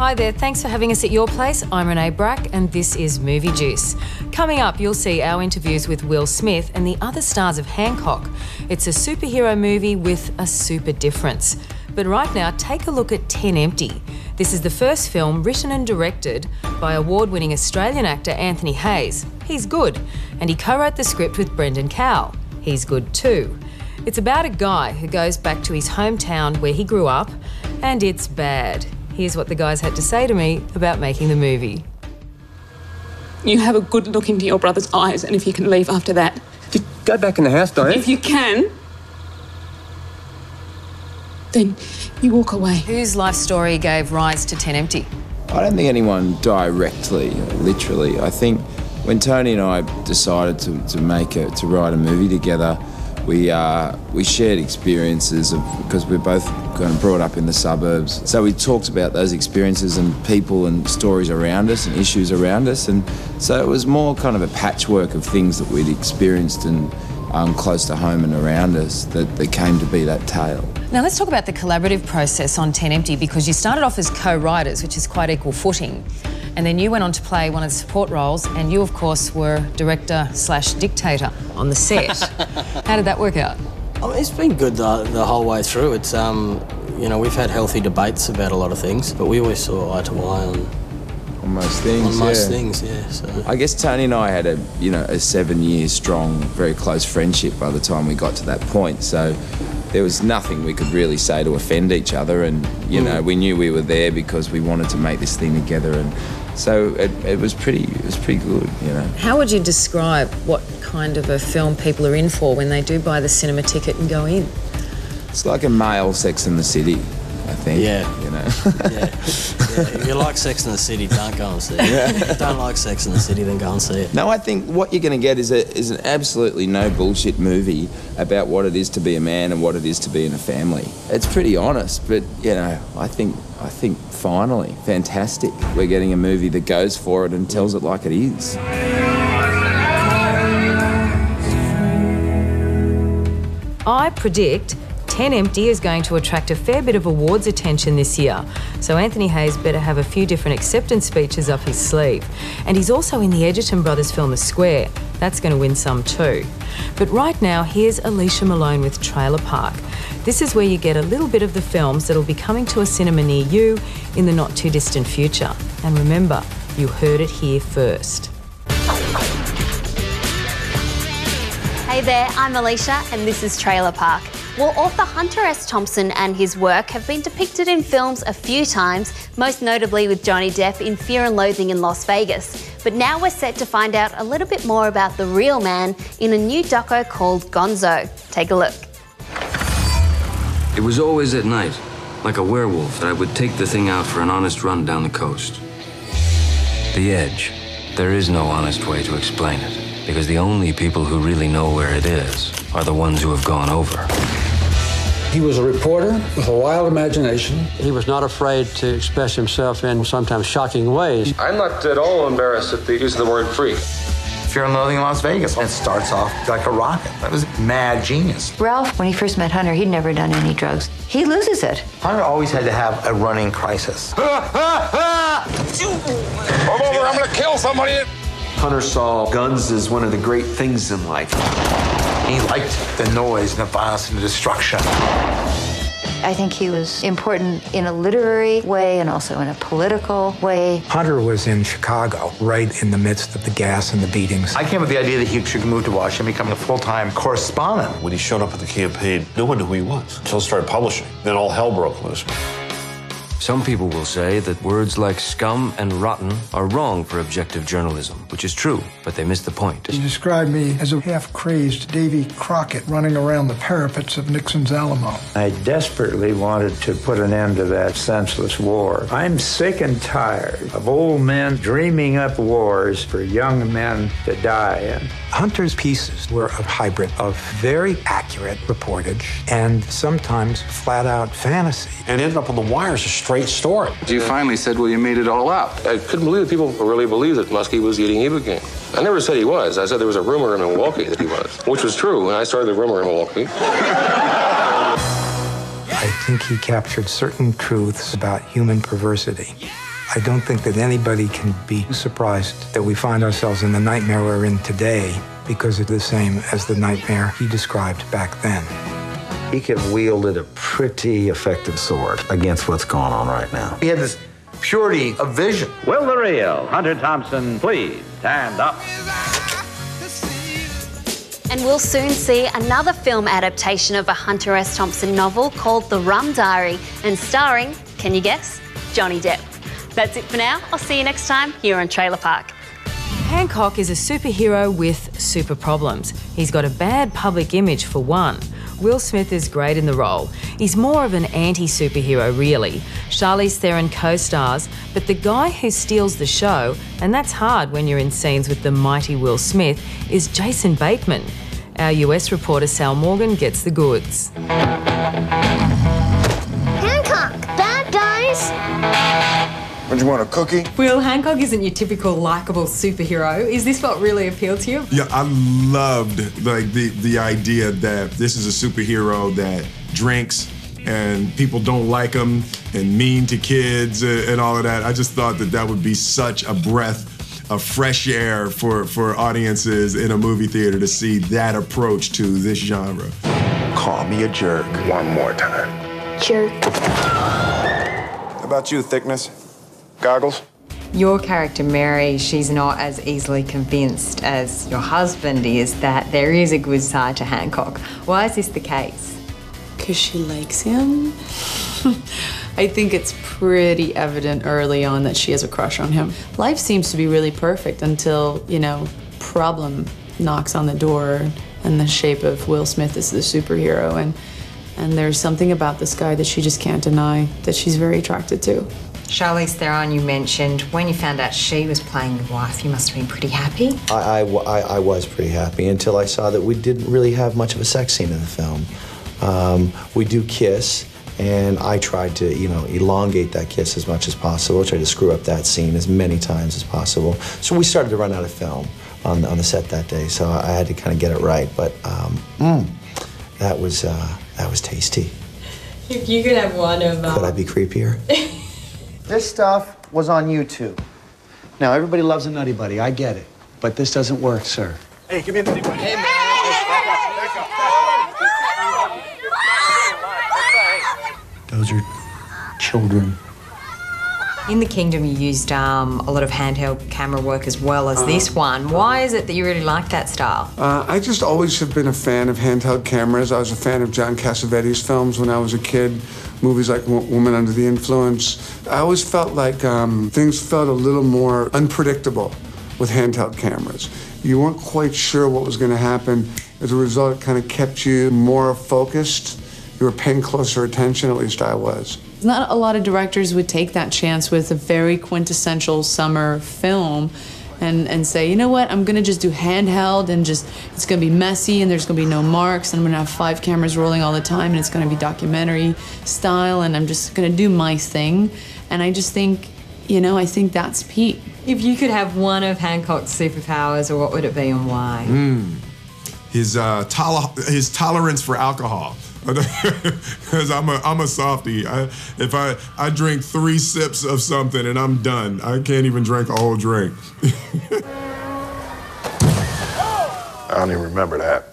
Hi there, thanks for having us at your place. I'm Renee Brack and this is Movie Juice. Coming up, you'll see our interviews with Will Smith and the other stars of Hancock. It's a superhero movie with a super difference. But right now, take a look at 10 Empty. This is the first film written and directed by award-winning Australian actor Anthony Hayes. He's good. And he co-wrote the script with Brendon Cowell. He's good too. It's about a guy who goes back to his hometown where he grew up, and it's bad. Here's what the guys had to say to me about making the movie. You have a good look into your brother's eyes, and if you can leave after that... You go back in the house, don't you? If you can, then you walk away. Whose life story gave rise to 10 Empty? I don't think anyone directly, literally. I think when Tony and I decided to write a movie together, we shared experiences because we're both kind of brought up in the suburbs. So we talked about those experiences and people and stories around us and issues around us. And so it was more kind of a patchwork of things that we'd experienced and close to home and around us that came to be that tale. Now let's talk about the collaborative process on 10 Empty, because you started off as co-writers, which is quite equal footing. And then you went on to play one of the support roles, and you, of course, were director/dictator on the set. How did that work out? Oh, it's been good the whole way through. It's, you know, we've had healthy debates about a lot of things, but we always saw eye to eye on most things. On most things, yeah. So I guess Tony and I had a 7-year strong, very close friendship by the time we got to that point. So there was nothing we could really say to offend each other, and know, we knew we were there because we wanted to make this thing together, and so it was pretty good, you know. How would you describe what kind of a film people are in for when they do buy the cinema ticket and go in? It's like a male Sex and the City, I think. Yeah. You know. Yeah. If you like Sex and the City, don't go and see it. If you don't like Sex and the City, then go and see it. No, I think what you're going to get is an absolutely no bullshit movie about what it is to be a man and what it is to be in a family. It's pretty honest, but you know, I think finally, fantastic. We're getting a movie that goes for it and tells it like it is. I predict 10 Empty is going to attract a fair bit of awards attention this year. So Anthony Hayes better have a few different acceptance speeches up his sleeve. And he's also in the Edgerton brothers film The Square. That's going to win some too. But right now, here's Alicia Malone with Trailer Park. This is where you get a little bit of the films that'll be coming to a cinema near you in the not too distant future. And remember, you heard it here first. Hey there, I'm Alicia and this is Trailer Park. Well, author Hunter S. Thompson and his work have been depicted in films a few times, most notably with Johnny Depp in Fear and Loathing in Las Vegas. But now we're set to find out a little bit more about the real man in a new doco called Gonzo. Take a look. It was always at night, like a werewolf, that I would take the thing out for an honest run down the coast. The edge. There is no honest way to explain it, because the only people who really know where it is are the ones who have gone over. He was a reporter with a wild imagination. He was not afraid to express himself in sometimes shocking ways. I'm not at all embarrassed at the use of the word freak. Fear and Loathing in Las Vegas. It starts off like a rocket. That was mad genius. Ralph, when he first met Hunter, he'd never done any drugs. He loses it. Hunter always had to have a running crisis. Move over, I'm gonna kill somebody. Hunter saw guns as one of the great things in life. He liked the noise and the violence and the destruction. I think he was important in a literary way and also in a political way. Hunter was in Chicago, right in the midst of the gas and the beatings. I came with the idea that he should move to Washington and become a full-time correspondent. When he showed up at the campaign, no one knew who he was until he started publishing. Then all hell broke loose. Some people will say that words like scum and rotten are wrong for objective journalism, which is true, but they miss the point. He described me as a half-crazed Davy Crockett running around the parapets of Nixon's Alamo. I desperately wanted to put an end to that senseless war. I'm sick and tired of old men dreaming up wars for young men to die in. Hunter's pieces were a hybrid of very accurate reportage and sometimes flat-out fantasy. And ended up on the wire as a straight story. You finally said, well, you made it all up. I couldn't believe that people really believed that Muskie was eating Ibogaine. I never said he was. I said there was a rumor in Milwaukee that he was, which was true, and I started the rumor in Milwaukee. I think he captured certain truths about human perversity I don't think that anybody can be surprised that we find ourselves in the nightmare we're in today because it's the same as the nightmare he described back then. He could have wielded a pretty effective sword against what's going on right now. He had this purity of vision. Will the real Hunter Thompson please stand up? And we'll soon see another film adaptation of a Hunter S. Thompson novel called The Rum Diary and starring, can you guess, Johnny Depp. That's it for now. I'll see you next time here on Trailer Park. Hancock is a superhero with super problems. He's got a bad public image for one. Will Smith is great in the role. He's more of an anti-superhero, really. Charlize Theron co-stars, but the guy who steals the show, and that's hard when you're in scenes with the mighty Will Smith, is Jason Bateman. Our US reporter Sal Morgan gets the goods. Hancock, bad guys. Would you want a cookie? Will, Hancock isn't your typical likeable superhero. Is this what really appealed to you? Yeah, I loved the idea that this is a superhero that drinks and people don't like him and mean to kids and all of that. I just thought that would be such a breath of fresh air for audiences in a movie theater to see that approach to this genre. Call me a jerk one more time. Jerk. How about you, Thickness? Goggles? Your character, Mary, she's not as easily convinced as your husband is that there is a good side to Hancock. Why is this the case? Because she likes him. I think it's pretty evident early on that she has a crush on him. Life seems to be really perfect until, you know, problem knocks on the door in the shape of Will Smith as the superhero. And there's something about this guy that she just can't deny that she's very attracted to. Charlize Theron, you mentioned, when you found out she was playing your wife, you must have been pretty happy. I was pretty happy until I saw that we didn't really have much of a sex scene in the film. We do kiss, and I tried to, you know, elongate that kiss as much as possible, tried to screw up that scene as many times as possible. So we started to run out of film on the set that day, so I had to kind of get it right. But that was tasty. If you could have one of Could I be creepier? This stuff was on YouTube. Now, everybody loves a nutty buddy. I get it. But this doesn't work, sir. Hey, give me the buddy. Hey, man. Those are children. In the Kingdom, you used a lot of handheld camera work as well as this one. Why is it that you really like that style? I just always have been a fan of handheld cameras. I was a fan of John Cassavetes' films when I was a kid. Movies like Woman Under the Influence. I always felt like things felt a little more unpredictable with handheld cameras. You weren't quite sure what was going to happen. As a result, it kind of kept you more focused. You were paying closer attention, at least I was. Not a lot of directors would take that chance with a very quintessential summer film and say, you know what, I'm gonna just do handheld and just, it's gonna be messy and there's gonna be no marks and I'm gonna have 5 cameras rolling all the time and it's gonna be documentary style and I'm just gonna do my thing. And I just think, you know, I think that's peak. If you could have one of Hancock's superpowers, what would it be and why? His tolerance for alcohol. Because I'm a softie. If I drink 3 sips of something and I'm done. I can't even drink a whole drink. I don't even remember that.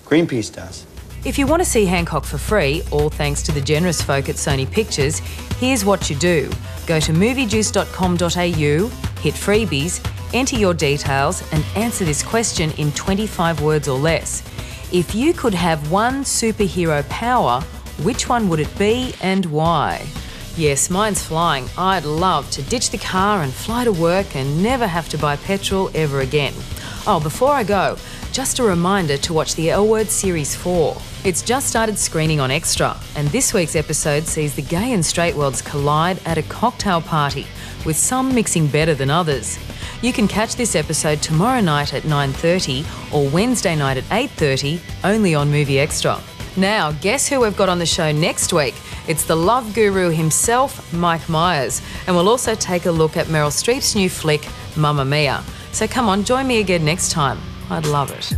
Greenpeace does. If you want to see Hancock for free, all thanks to the generous folk at Sony Pictures, here's what you do. Go to moviejuice.com.au, hit freebies, enter your details and answer this question in 25 words or less. If you could have one superhero power, which one would it be and why? Yes, mine's flying. I'd love to ditch the car and fly to work and never have to buy petrol ever again. Oh, before I go, just a reminder to watch the L Word Series 4. It's just started screening on Extra, and this week's episode sees the gay and straight worlds collide at a cocktail party, with some mixing better than others. You can catch this episode tomorrow night at 9:30 or Wednesday night at 8:30, only on Movie Extra. Now, guess who we've got on the show next week? It's the love guru himself, Mike Myers, and we'll also take a look at Meryl Streep's new flick, Mamma Mia. So come on, join me again next time. I'd love it.